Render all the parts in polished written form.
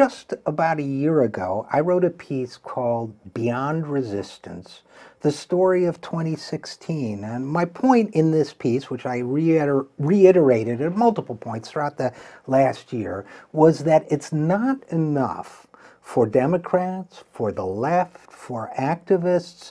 just about a year ago, I wrote a piece called Beyond Resistance, the story of 2016. And my point in this piece, which I reiterated at multiple points throughout the last year, was that it's not enough for Democrats, for the left, for activists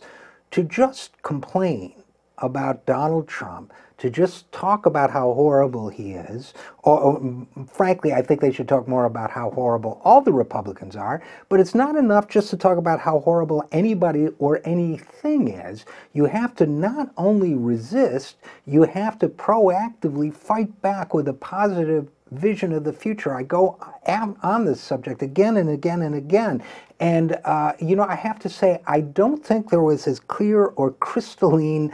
to just complain about Donald Trump, to just talk about how horrible he is, or frankly, I think they should talk more about how horrible all the Republicans are, but it's not enough just to talk about how horrible anybody or anything is. You have to not only resist, you have to proactively fight back with a positive vision of the future. I go on this subject again and again and again. And, you know, I have to say, I don't think there was as clear or crystalline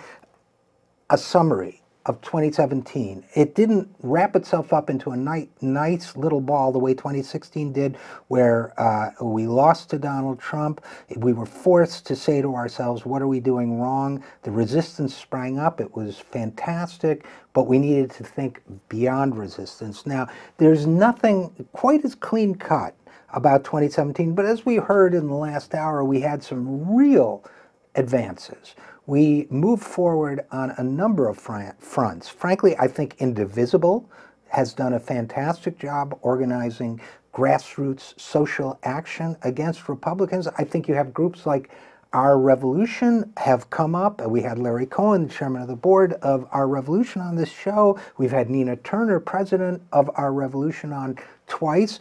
a summary of 2017. It didn't wrap itself up into a nice little ball the way 2016 did, where we lost to Donald Trump. We were forced to say to ourselves, what are we doing wrong? The resistance sprang up. It was fantastic, but we needed to think beyond resistance. Now, there's nothing quite as clean cut about 2017, but as we heard in the last hour, we had some real advances. We moved forward on a number of fronts. Frankly, I think Indivisible has done a fantastic job organizing grassroots social action against Republicans. I think you have groups like Our Revolution have come up. We had Larry Cohen, the chairman of the board of Our Revolution, on this show. We've had Nina Turner, president of Our Revolution, on twice.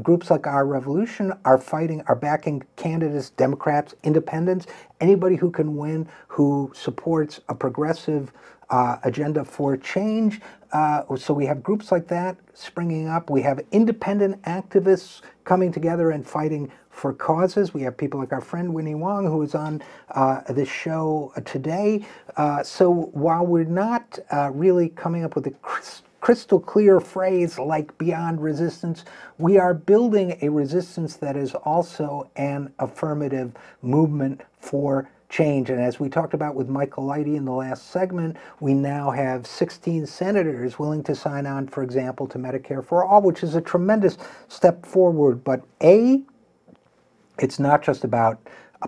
Groups like Our Revolution are backing candidates, Democrats, independents, anybody who can win, who supports a progressive agenda for change. So we have groups like that springing up. We have independent activists coming together and fighting for causes. We have people like our friend Winnie Wong, who is on this show today. So while we're not really coming up with a crystal clear phrase like beyond resistance, we are building a resistance that is also an affirmative movement for change. And as we talked about with Michael Lighty in the last segment, we now have 16 senators willing to sign on, for example, to Medicare for All, which is a tremendous step forward. But it's not just about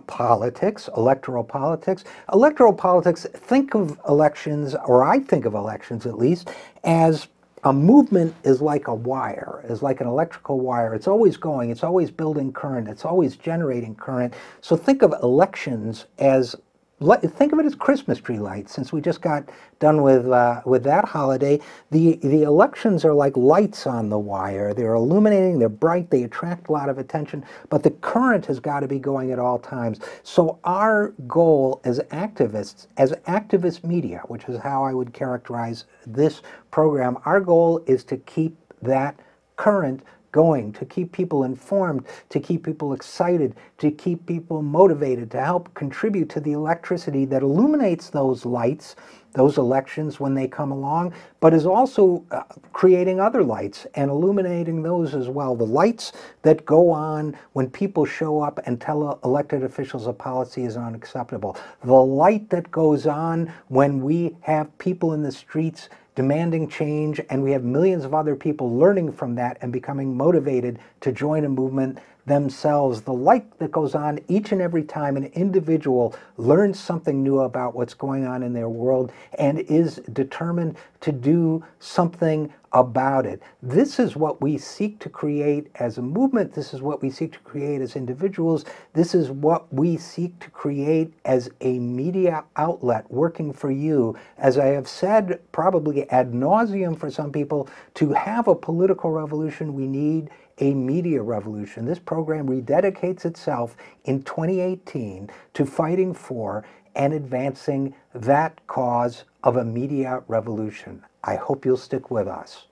politics, electoral politics. Electoral politics, think of elections, or I think of elections at least, as a movement is like a wire, is like an electrical wire. It's always going, it's always building current, it's always generating current. So think of elections as, think of it as Christmas tree lights. Since we just got done with that holiday, the elections are like lights on the wire. They're illuminating, they're bright, they attract a lot of attention, but the current has got to be going at all times. So our goal as activists, as activist media, which is how I would characterize this program, our goal is to keep that current going, to keep people informed, to keep people excited, to keep people motivated, to help contribute to the electricity that illuminates those lights, those elections when they come along, but is also creating other lights and illuminating those as well. The lights that go on when people show up and tell elected officials a policy is unacceptable. The light that goes on when we have people in the streets demanding change, and we have millions of other people learning from that and becoming motivated to join a movement themselves. The light that goes on each and every time an individual learns something new about what's going on in their world and is determined to do something about it. This is what we seek to create as a movement. This is what we seek to create as individuals. This is what we seek to create as a media outlet working for you. As I have said, probably ad nauseum for some people, to have a political revolution, we need a media revolution. This program rededicates itself in 2018 to fighting for and advancing that cause of a media revolution. I hope you'll stick with us.